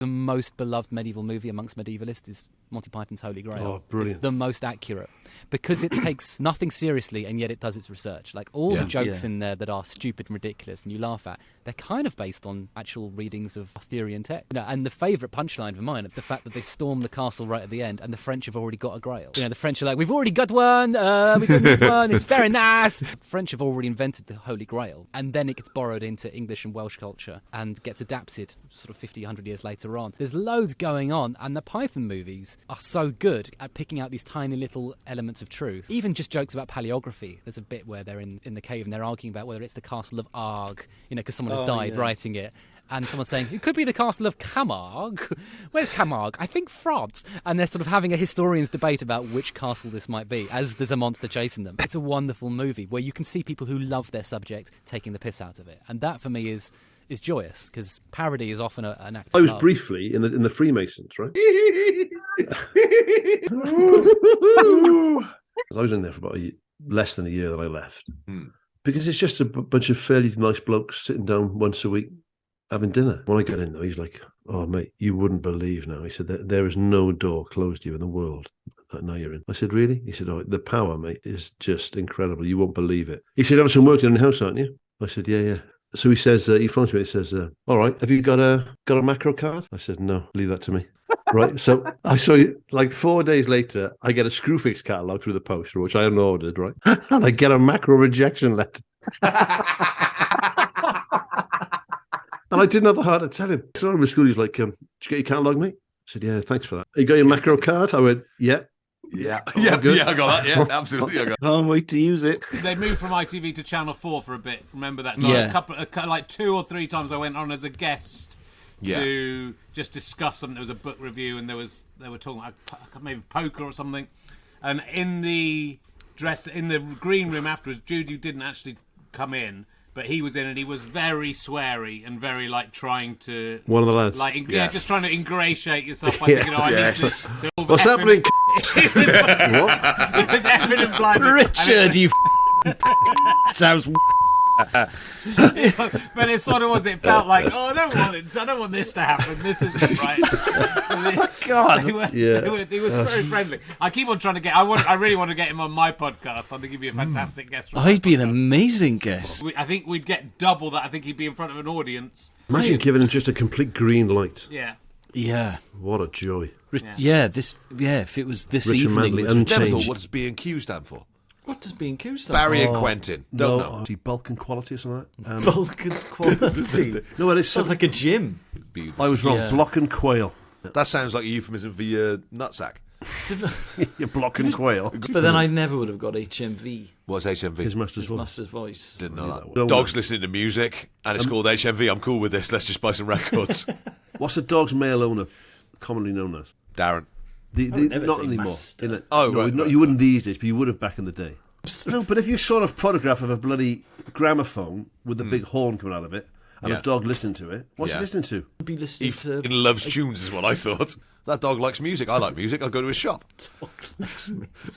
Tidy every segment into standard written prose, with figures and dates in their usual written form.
The most beloved medieval movie amongst medievalists is Monty Python's Holy Grail. Oh, brilliant. It's the most accurate because it takes nothing seriously and yet it does its research. Like all the jokes in there that are stupid and ridiculous and you laugh at, they're kind of based on actual readings of Arthurian text. And the favourite punchline of mine is the fact that they storm the castle right at the end and the French have already got a grail. The French are like, we've already got one, we don't need one, it's very nice. The French have already invented the Holy Grail and then it gets borrowed into English and Welsh culture and gets adapted sort of 50, 100 years later on. There's loads going on and the Python movies are so good at picking out these tiny little elements of truth. Even just jokes about paleography. There's a bit where they're in the cave and they're arguing about whether it's the castle of Arg, because someone has died writing it. And someone's saying, it could be the castle of Camargue. Where's Camargue? I think France. And they're sort of having a historian's debate about which castle this might be, as there's a monster chasing them. It's a wonderful movie where you can see people who love their subject taking the piss out of it. And that, for me, is joyous, because parody is often an act of I was love. briefly in the Freemasons, right? I was in there for about less than a year that I left. Because it's just a bunch of fairly nice blokes sitting down once a week having dinner. When I got in, though, he's like, oh, mate, you wouldn't believe now. He said, there is no door closed to you in the world that now you're in. I said, really? He said, oh, the power, mate, is just incredible. You won't believe it. He said, have some work done in the house, aren't you? I said, yeah. So he says, he phones me, he says, all right, have you got a macro card? I said, no, leave that to me. Right, so I saw you, like 4 days later, I get a Screwfix catalogue through the post, which I hadn't ordered, right? And I get a macro rejection letter. And I didn't have the heart to tell him. So in school, he's like, did you get your catalogue, mate? I said, yeah, thanks for that. You got your macro card? I went, yeah. Yeah, I got that. Yeah, absolutely. I got that. Can't wait to use it. They moved from ITV to Channel 4 for a bit. Remember that? So like 2 or 3 times I went on as a guest to just discuss something. There was a book review, and they were talking about maybe poker or something. And in the green room afterwards, Judy didn't actually come in, but he was in, and he was very sweary and very trying to one of the lads, just trying to ingratiate yourself by thinking, I need to what's happening? What? It was effing and blinding. Richard, you sounds. But it sort of was. It felt like, I don't want this to happen. This isn't right. God, he was very friendly. I keep on trying to get. I really want to get him on my podcast. I think he'd be a fantastic guest. He'd be an amazing guest. I think we'd get double that. I think he'd be in front of an audience. Imagine giving him just a complete green light. Yeah. What a joy. If it was this Richard evening. Manley, Never thought, unchanged. what does B&Q stand for? What does B&Q stand Barry for? and Quentin. Don't know. Is he bulk and quality or something like that? Bulk and quality. No, it Sounds like a gym. I was wrong. Yeah. Block and quail. That sounds like a euphemism for your nutsack. Your block and quail. But then I never would have got HMV. What's HMV? His master's voice. Master's voice. Didn't know that. Don't Dog's worry. listening to music, and it's called HMV. I'm cool with this. Let's just buy some records. What's the dog's male owner commonly known as? Darren. never not say anymore. master. You wouldn't these days, but you would have back in the day. No, but if you saw a photograph of a bloody gramophone with the big horn coming out of it and a dog listening to it, what's he listening to? Be listening to. He loves tunes, is what I thought. That dog likes music. I like music. I'll go to his shop.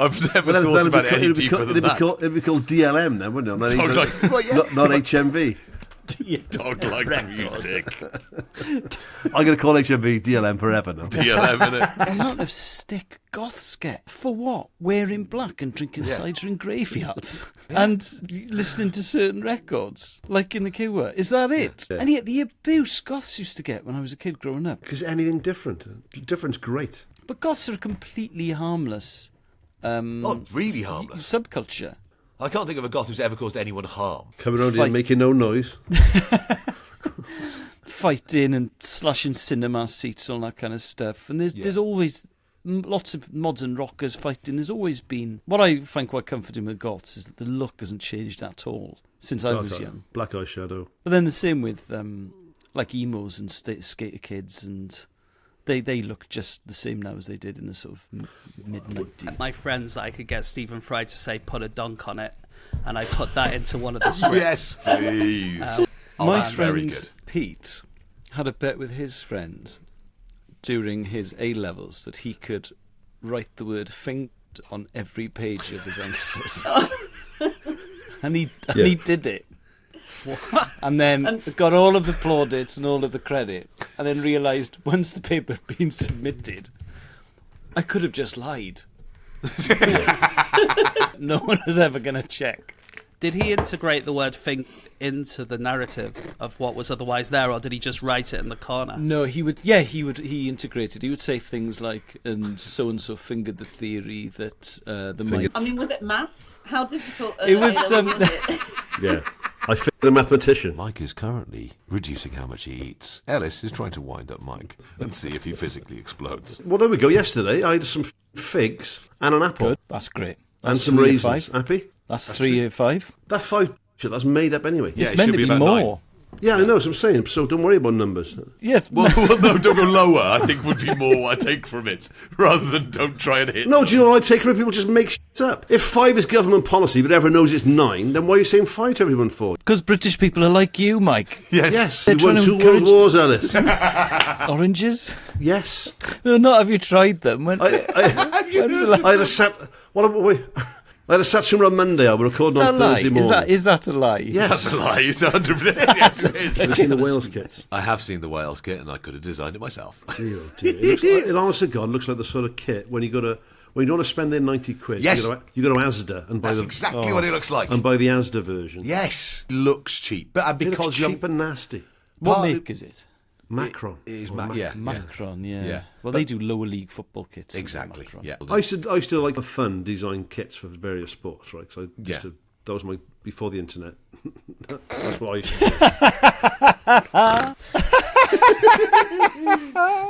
I've never thought about it any deeper than that. It'd be called DLM then, wouldn't it? Dog's like, not HMV. Dog like music. I'm going to call HMV DLM forever now. DLM, innit? The amount of stick goths get. For what? Wearing black and drinking cider in graveyards. And listening to certain records. Like in the Kiwa. Is that it? Yeah. And yet the abuse goths used to get when I was a kid growing up. Because anything different. Different's great. But goths are a completely harmless... really harmless. Subculture. I can't think of a goth who's ever caused anyone harm. Coming around here making no noise. Fighting and slashing cinema seats, all that kind of stuff. And there's always lots of mods and rockers fighting. There's always been... What I find quite comforting with goths is that the look hasn't changed at all since I was young. Black eye shadow. But then the same with like emos and skater kids, and they look just the same now as they did in the sort of mid-90s. My friends, I could get Stephen Fry to say put a dunk on it, and I put that into one of the scripts. Yes, please. My that's very friend good. Pete had a bet with his friend during his A-levels that he could write the word "finked" on every page of his answers. and he did it. And then got all of the plaudits and all of the credit, and then realised once the paper had been submitted, I could have just lied. No one was ever going to check. Did he integrate the word think into the narrative of what was otherwise there, or did he just write it in the corner? No, he would. Yeah, he integrated. He would say things like, "And so fingered the theory that the mind." I mean, was it maths? How difficult? It was. Yeah, I figured a mathematician. Mike is currently reducing how much he eats. Ellis is trying to wind up Mike and see if he physically explodes. Well, there we go. Yesterday, I had some figs and an apple. Good. That's great. And That's some 3 raisins. 5. Happy? That's 3 5. That 5 shit, that's made up anyway. Yeah, It's it meant should to be about more. 9. Yeah, I know what I'm saying. So don't worry about numbers. Yes. Well, no, don't go lower. I think would be more what I take from it, rather than don't try and hit. No, do you know what I take from it? People just make shit up. If 5 is government policy, but everyone knows it's 9, then why are you saying 5 to everyone for? Because British people are like you, Mike. Yes. You won trying to 2 world encourage- wars, Ellis. Oranges? Yes. No, not have you tried them? When, I had a sat. I had a Satsuma on Monday. I was recording on Thursday morning. Is that a lie? Yes. That's a lie. It's 100%. Yes, it is. Have you seen the Wales kits? I have seen the Wales kit, and I could have designed it myself. Dear, oh dear. It honest to God looks like the sort of kit when you don't want to spend their 90 quid. Yes. You go to Asda and buy That's exactly what it looks like. and buy the Asda version. Yes, looks cheap, but It looks because you're cheap and nasty. What Partly- make is it? Macron. It is Or yeah, Macron, yeah. Yeah. Well, they do lower league football kits. exactly. Macron. Yeah, I used to like the fun design kits for various sports, right? So Yeah. that was my before the internet. That's what I used to do.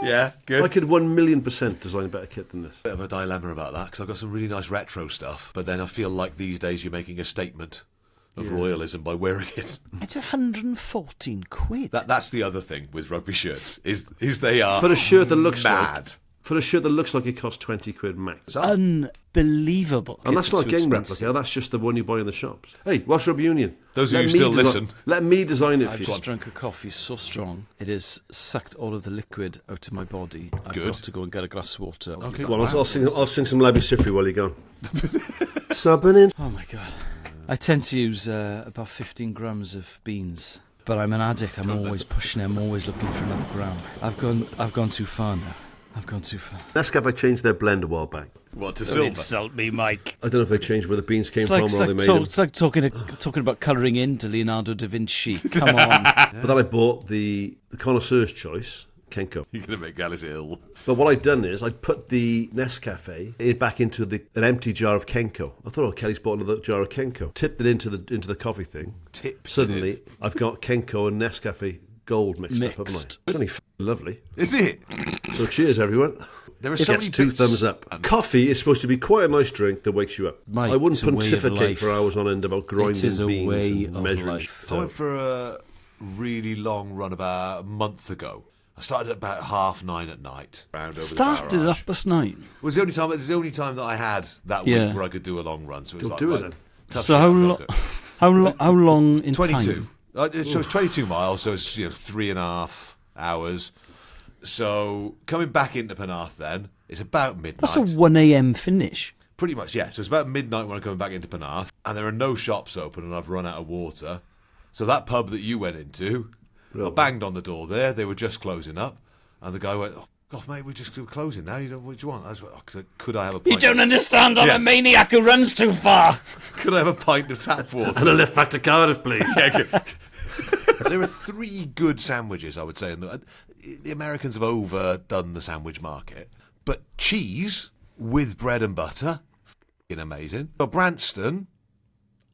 yeah, good. I could 1,000,000% design a better kit than this. Bit of a dilemma about that because I've got some really nice retro stuff, but then I feel like these days you're making a statement of royalism by wearing it. It's 114 quid. That's the other thing with rugby shirts is they are For a shirt that looks mad. like it costs 20 quid max. Unbelievable. And that's Kits not are a game expensive. replica, that's just the one you buy in the shops. Hey, Welsh Rugby Union. Those of let you me still listen. Let me design it for I've you. just drunk a coffee so strong it has sucked all of the liquid out of my body. I've Good. got to go and get a glass of water. Okay. Well, I'll sing some Labby Sifri while you're gone. Subbing in. Oh my god. I tend to use about 15 grams of beans, but I'm an addict. I'm always pushing it. I'm always looking for another gram. I've gone too far now. I've gone too far. Nescafe changed their blend a while back. What to Don't silver? insult me, Mike. I don't know if they changed where the beans came from or how they made them. It's like talking about colouring into Leonardo da Vinci. Come on. But then I bought the connoisseur's choice, Kenko. You're going to make Alice ill. But what I'd done is I'd put the Nescafe back into an empty jar of Kenko. I thought, Kelly's bought another jar of Kenko. Tipped it into the coffee thing. Suddenly, I've got Kenko and Nescafe Gold mixed up, haven't I? It's only lovely. Is it? So cheers, everyone. There are It so gets many 2 bits- thumbs up. Coffee is supposed to be quite a nice drink that wakes you up. Mike, I wouldn't it's a way of pontificate life. for hours on end about grinding is a beans way and of measuring life. I went for a really long run about a month ago. I started at about 9:30 at night. Round over Started the up past 9. It was the only time that I had that week where I could do a long run. So it was Don't like, do it right, then. tough So shit, how I've long? gotta do it. How long in 22. time? So it's 22 miles, so it's 3.5 hours. So coming back into Penarth then, it's about midnight. That's a 1 a.m. finish. Pretty much, yeah. So it's about midnight when I'm coming back into Penarth, and there are no shops open, and I've run out of water. So that pub that you went into, I banged on the door there. They were just closing up, and the guy went, "Oh God, mate, we're just closing now. What do you want?" I was like, "Could I have a pint?" You don't understand. I'm a maniac who runs too far. Could I have a pint of tap water? And a lift back to Cardiff, please. There are 3 good sandwiches, I would say. And the Americans have overdone the sandwich market. But cheese with bread and butter, f***ing amazing. But Branston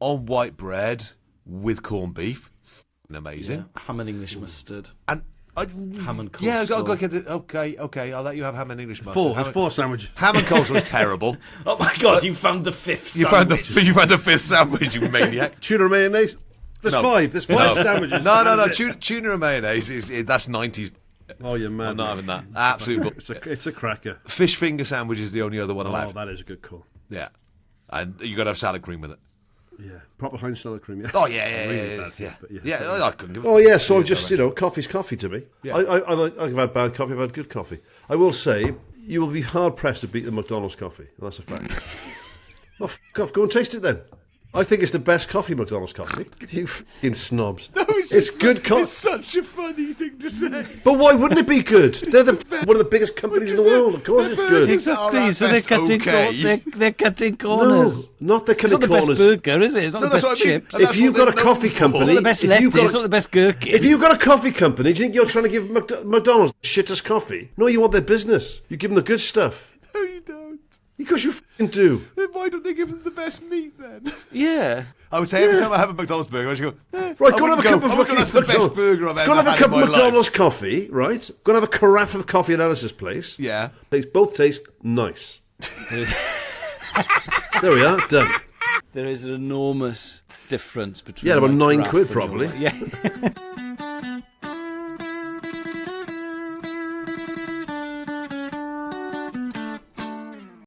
on white bread with corned beef, f***ing amazing. Ham and English mustard. And Ham and yeah, coleslaw. okay, I'll let you have ham and English mustard. There's 4 sandwiches. Ham and coleslaw is terrible. Oh my God! You found the 5th. You found the 5th sandwich, you maniac. Tuna and mayonnaise. There's No. 5. There's 5 sandwiches. No. Tuna and mayonnaise that's 90s. Oh, you're mad. I'm not having that. Absolute. It's a cracker. Fish finger sandwich is the only other one Oh, allowed. that is a good call. Yeah, and you got to have salad cream with it. Yeah, proper Heinz salad cream. Yeah. Oh yeah, Really yeah. bad, but Yeah, I couldn't give. Oh yeah, so I've just coffee's coffee to me. Yeah. I've had bad coffee, I've had good coffee. I will say you will be hard pressed to beat the McDonald's coffee. And that's a fact. Oh, f*** off, go and taste it then. I think it's the best coffee, McDonald's coffee. You fucking snobs. No, it's good coffee. It's such a funny thing to say. But why wouldn't it be good? They're one of the biggest companies in the world. Of course it's good. Exactly. So they're cutting corners. No, not they're cutting corners. It's not the best burger, is it? It's not the best chips. If you've got a coffee company... It's not the best lettuce, it's not the best gherkin. If you've got a coffee company, do you think you're trying to give McDonald's shittest coffee? No, you want their business. You give them the good stuff. No, you don't. Because you fucking do. Then why don't they give them the best meat then? Yeah. I would say every time I have a McDonald's burger, I just go, right, go and have a cup of fucking that's the best burger I've ever had in my life. Go and have a cup of McDonald's coffee, right? Go and have a carafe of coffee at Elis's place. Yeah. Both taste nice. There we are, done. There is an enormous difference between... Yeah, about £9 probably. Yeah.